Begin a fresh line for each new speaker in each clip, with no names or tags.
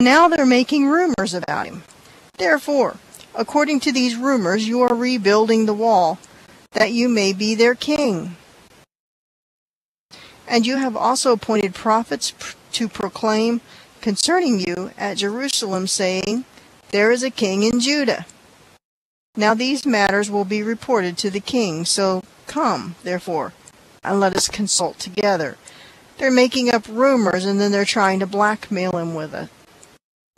Now they're making rumors about him. Therefore, according to these rumors, you are rebuilding the wall, that you may be their king. And you have also appointed prophets to proclaim concerning you at Jerusalem, saying, there is a king in Judah. Now these matters will be reported to the king, so come, therefore, and let us consult together. They're making up rumors, and then they're trying to blackmail him with it.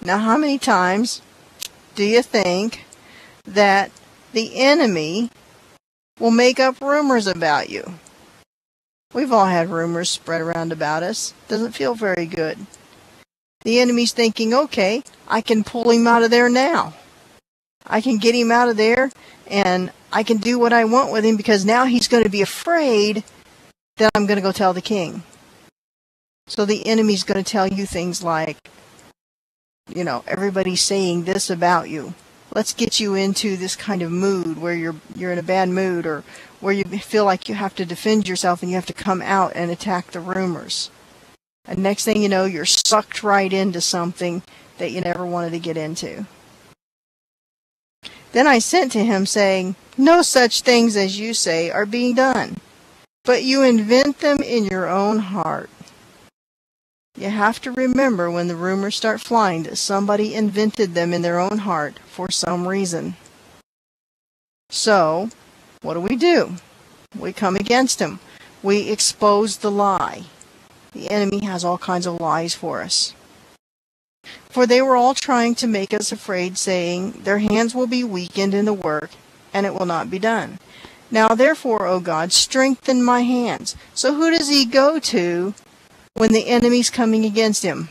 Now, how many times do you think that the enemy will make up rumors about you? We've all had rumors spread around about us. Doesn't feel very good. The enemy's thinking, okay, I can pull him out of there now. I can get him out of there, and I can do what I want with him, because now he's going to be afraid that I'm going to go tell the king. So the enemy's going to tell you things like, everybody's saying this about you. Let's get you into this kind of mood where you're in a bad mood, or where you feel like you have to defend yourself and you have to come out and attack the rumors. And next thing you know, you're sucked right into something that you never wanted to get into. Then I sent to him, saying, no such things as you say are being done, but you invent them in your own heart. You have to remember when the rumors start flying that somebody invented them in their own heart for some reason. So, what do? We come against him. We expose the lie. The enemy has all kinds of lies for us. For they were all trying to make us afraid, saying, their hands will be weakened in the work, and it will not be done. Now therefore, O God, strengthen my hands. So who does he go to when the enemy's coming against him?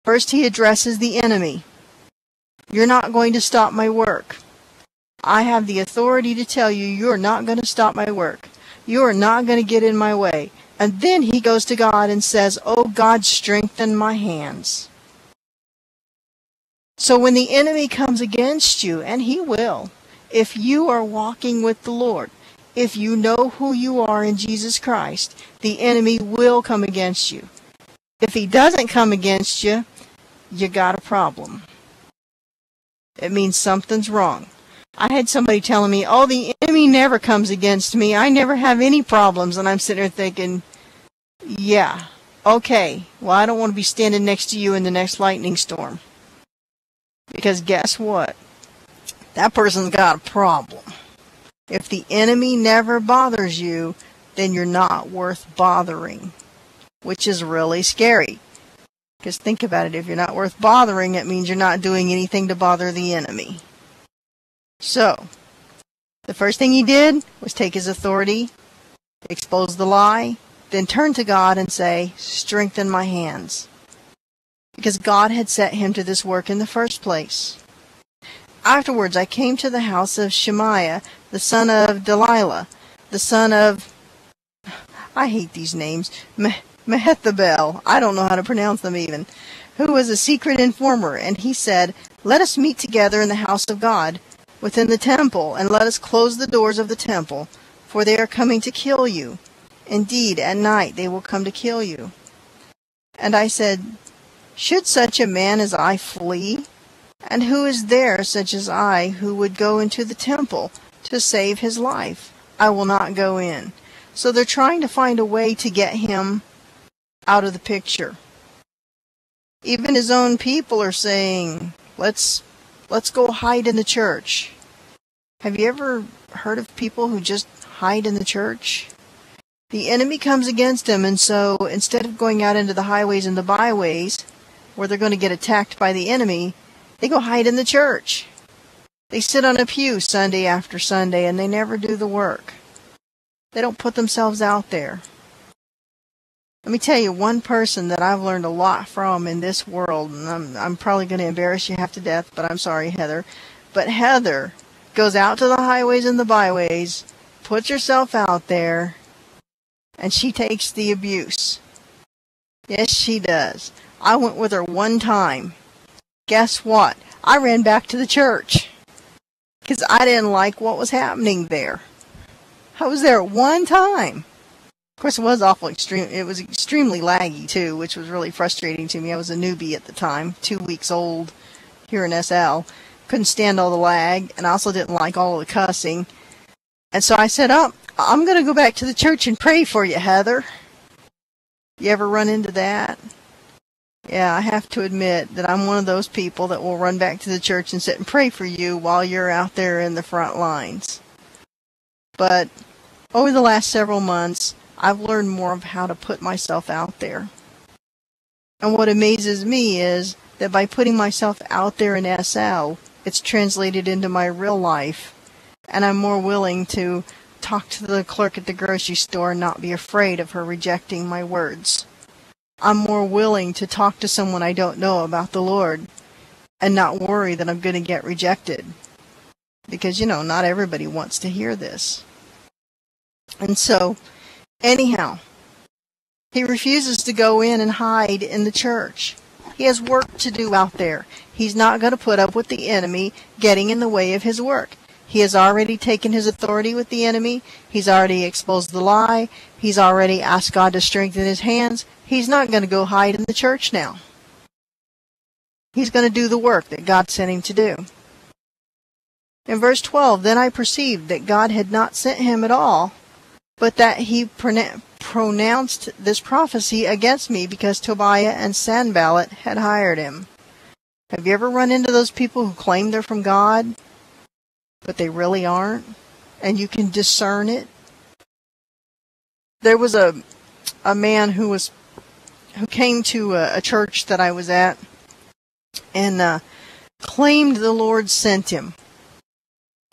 First, he addresses the enemy. You're not going to stop my work. I have the authority to tell you, you're not going to stop my work. You are not going to get in my way. And then he goes to God and says, oh God, strengthen my hands. So when the enemy comes against you, and he will, if you are walking with the Lord, if you know who you are in Jesus Christ, the enemy will come against you. If he doesn't come against you, you got a problem. It means something's wrong. I had somebody telling me, oh, the enemy never comes against me. I never have any problems. And I'm sitting there thinking, yeah, okay. Well, I don't want to be standing next to you in the next lightning storm. Because guess what? That person's got a problem. If the enemy never bothers you, then you're not worth bothering, which is really scary. Because think about it, if you're not worth bothering, it means you're not doing anything to bother the enemy. So, the first thing he did was take his authority, expose the lie, then turn to God and say, strengthen my hands. Because God had set him to this work in the first place. Afterwards I came to the house of Shemaiah, the son of Delilah, the son of, I hate these names, Mehethabel, I don't know how to pronounce them even, who was a secret informer, and he said, let us meet together in the house of God, within the temple, and let us close the doors of the temple, for they are coming to kill you. Indeed, at night they will come to kill you. And I said, should such a man as I flee? And who is there such as I who would go into the temple to save his life? I will not go in. So they're trying to find a way to get him out of the picture. Even his own people are saying, let's go hide in the church. Have you ever heard of people who just hide in the church? The enemy comes against them, and so instead of going out into the highways and the byways, where they're going to get attacked by the enemy, they go hide in the church. They sit on a pew Sunday after Sunday, and they never do the work. They don't put themselves out there. Let me tell you one person that I've learned a lot from in this world, and I'm probably going to embarrass you half to death, but I'm sorry, Heather. But Heather goes out to the highways and the byways, puts herself out there, and she takes the abuse. Yes, she does. I went with her one time. Guess what? I ran back to the church because I didn't like what was happening there. I was there one time. Of course, it was awful extreme. It was extremely laggy, too, which was really frustrating to me. I was a newbie at the time, 2 weeks old here in SL. Couldn't stand all the lag, and I also didn't like all of the cussing. And so I said, I'm going to go back to the church and pray for you, Heather. You ever run into that? Yeah, I have to admit that I'm one of those people that will run back to the church and sit and pray for you while you're out there in the front lines. But over the last several months, I've learned more of how to put myself out there. And what amazes me is that by putting myself out there in SL, it's translated into my real life. And I'm more willing to talk to the clerk at the grocery store and not be afraid of her rejecting my words. I'm more willing to talk to someone I don't know about the Lord and not worry that I'm going to get rejected. Because, not everybody wants to hear this. And so, anyhow, he refuses to go in and hide in the church. He has work to do out there. He's not going to put up with the enemy getting in the way of his work. He has already taken his authority with the enemy. He's already exposed the lie. He's already asked God to strengthen his hands. He's not going to go hide in the church now. He's going to do the work that God sent him to do. In verse 12, then I perceived that God had not sent him at all, but that he pronounced this prophecy against me because Tobiah and Sanballat had hired him. Have you ever run into those people who claim they're from God, but they really aren't, and you can discern it? There was a man who came to a church that I was at and claimed the Lord sent him.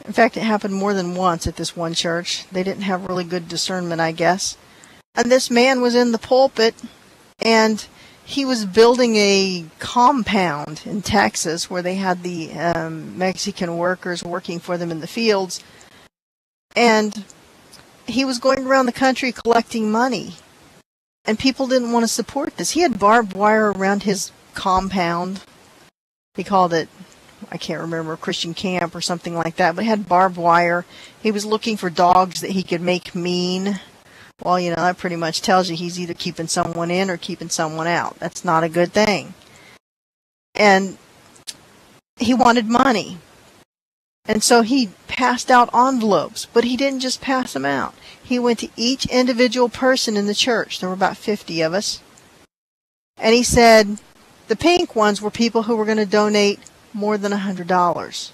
In fact, it happened more than once at this one church. They didn't have really good discernment, I guess. And this man was in the pulpit, and he was building a compound in Texas where they had the Mexican workers working for them in the fields. And he was going around the country collecting money. And people didn't want to support this. He had barbed wire around his compound. He called it, I can't remember, Christian camp or something like that, but it had barbed wire. He was looking for dogs that he could make mean. Well, that pretty much tells you he's either keeping someone in or keeping someone out. That's not a good thing. And he wanted money. And so he passed out envelopes, but he didn't just pass them out. He went to each individual person in the church. There were about 50 of us. And he said the pink ones were people who were going to donate more than $100.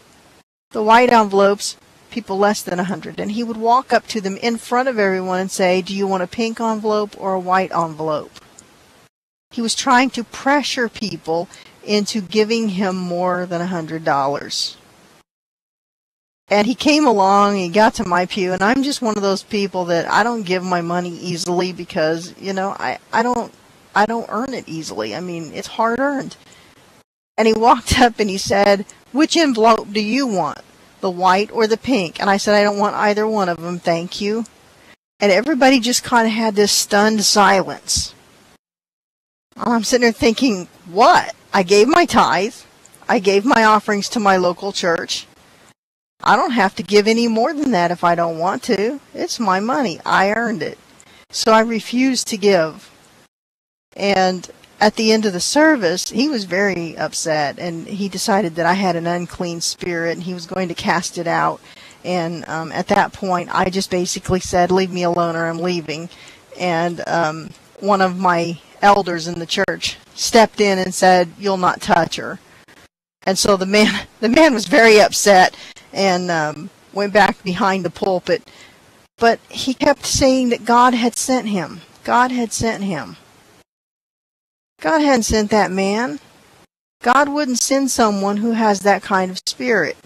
The white envelopes, people less than $100. And he would walk up to them in front of everyone and say, do you want a pink envelope or a white envelope? He was trying to pressure people into giving him more than $100. And he came along, he got to my pew, and I'm just one of those people that I don't give my money easily because, I don't earn it easily. I mean, it's hard earned. And he walked up and he said, which envelope do you want? The white or the pink? And I said, I don't want either one of them, thank you. And everybody just kind of had this stunned silence. I'm sitting there thinking, what? I gave my tithe. I gave my offerings to my local church. I don't have to give any more than that if I don't want to. It's my money. I earned it. So I refused to give. And at the end of the service, he was very upset, and he decided that I had an unclean spirit, and he was going to cast it out. And at that point, I just basically said, leave me alone or I'm leaving. And one of my elders in the church stepped in and said, you'll not touch her. And so the man was very upset and went back behind the pulpit. But he kept saying that God had sent him. God had sent him. God hadn't sent that man. God wouldn't send someone who has that kind of spirit.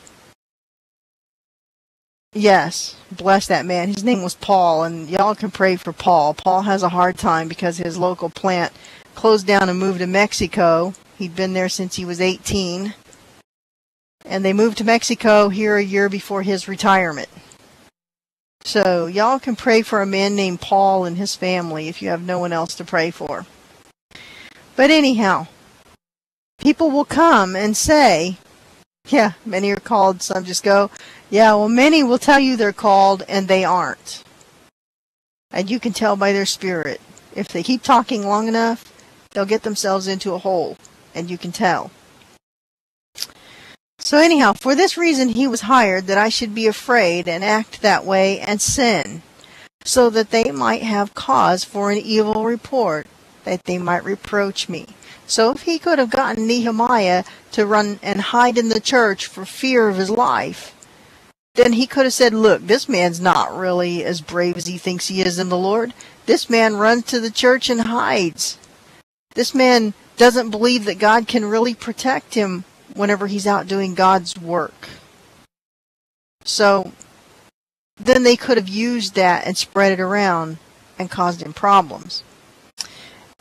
Yes, bless that man. His name was Paul, and y'all can pray for Paul. Paul has a hard time because his local plant closed down and moved to Mexico. He'd been there since he was 18. And they moved to Mexico here a year before his retirement. So y'all can pray for a man named Paul and his family if you have no one else to pray for. But anyhow, people will come and say, yeah, many are called, some just go, yeah, well, many will tell you they're called and they aren't. And you can tell by their spirit. If they keep talking long enough, they'll get themselves into a hole, and you can tell. So anyhow, for this reason he was hired, that I should be afraid and act that way and sin, so that they might have cause for an evil report, that they might reproach me. So if he could have gotten Nehemiah to run and hide in the church for fear of his life, then he could have said, look, this man's not really as brave as he thinks he is in the Lord. This man runs to the church and hides. This man doesn't believe that God can really protect him whenever he's out doing God's work. So then they could have used that and spread it around and caused him problems.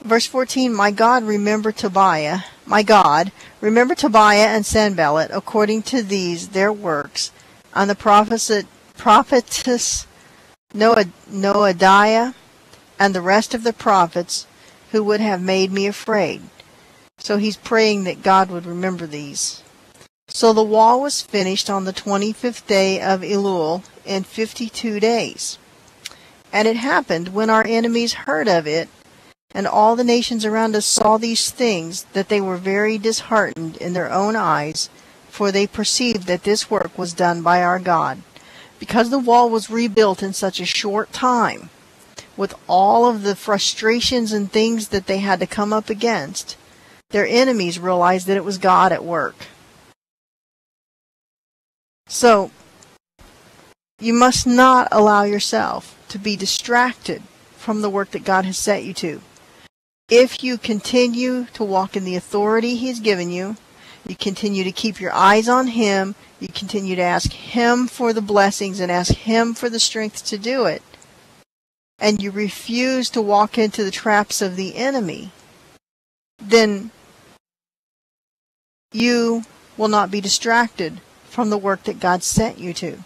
Verse 14, my God, remember Tobiah and Sanballat according to these their works, on the prophetess Noadiah and the rest of the prophets who would have made me afraid. So he's praying that God would remember these. So the wall was finished on the 25th day of Elul in 52 days. And it happened when our enemies heard of it, and all the nations around us saw these things, that they were very disheartened in their own eyes, for they perceived that this work was done by our God. Because the wall was rebuilt in such a short time, with all of the frustrations and things that they had to come up against, their enemies realized that it was God at work. So, you must not allow yourself to be distracted from the work that God has set you to. If you continue to walk in the authority He's given you, you continue to keep your eyes on Him, you continue to ask Him for the blessings and ask Him for the strength to do it, and you refuse to walk into the traps of the enemy, then you will not be distracted from the work that God sent you to.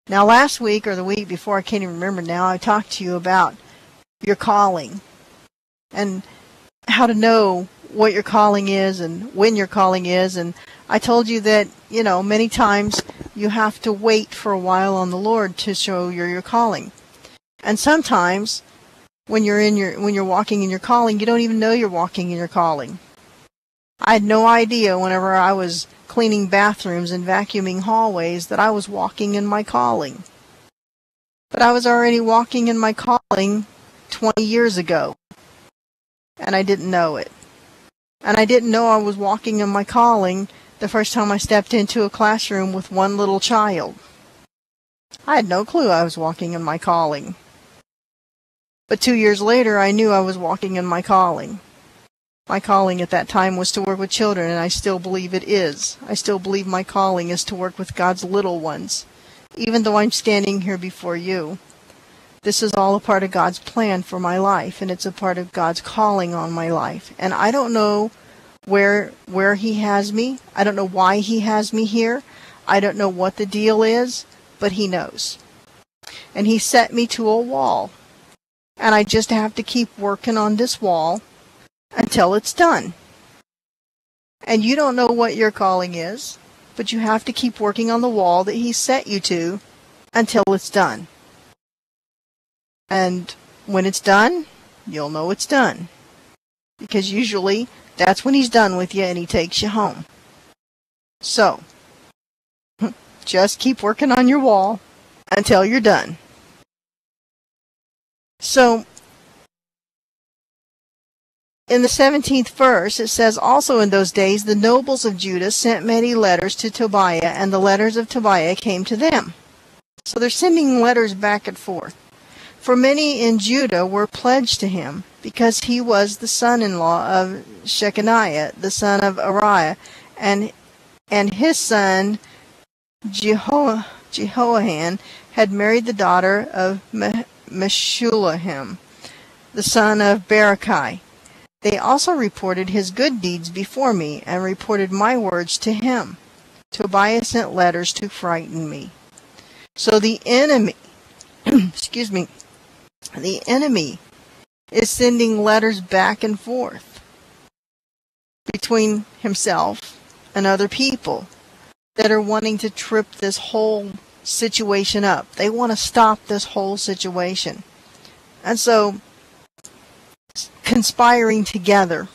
Now, last week or the week before, I can't even remember now, I talked to you about your calling and how to know what your calling is and when your calling is. And I told you that, many times you have to wait for a while on the Lord to show your calling. And sometimes when you're walking in your calling, you don't even know you're walking in your calling. I had no idea whenever I was cleaning bathrooms and vacuuming hallways that I was walking in my calling. But I was already walking in my calling 20 years ago, and I didn't know it. And I didn't know I was walking in my calling the first time I stepped into a classroom with one little child. I had no clue I was walking in my calling. But 2 years later, I knew I was walking in my calling. My calling at that time was to work with children, and I still believe it is. I still believe my calling is to work with God's little ones, even though I'm standing here before you. This is all a part of God's plan for my life, and it's a part of God's calling on my life. And I don't know where He has me. I don't know why He has me here. I don't know what the deal is, but He knows. And He set me to a wall. And I just have to keep working on this wall until it's done. And you don't know what your calling is, but you have to keep working on the wall that He set you to until it's done. And when it's done, you'll know it's done. Because usually, that's when He's done with you and He takes you home. So, just keep working on your wall until you're done. So, in the 17th verse, it says, also in those days, the nobles of Judah sent many letters to Tobiah, and the letters of Tobiah came to them. So they're sending letters back and forth. For many in Judah were pledged to him, because he was the son-in-law of Shechaniah, the son of Ariah, and his son Jehoahan had married the daughter of Meshullam, the son of Berechiah. They also reported his good deeds before me, and reported my words to him. Tobiah sent letters to frighten me. So the enemy, the enemy is sending letters back and forth between himself and other people that are wanting to trip this whole situation up. They want to stop this whole situation. And so, conspiring together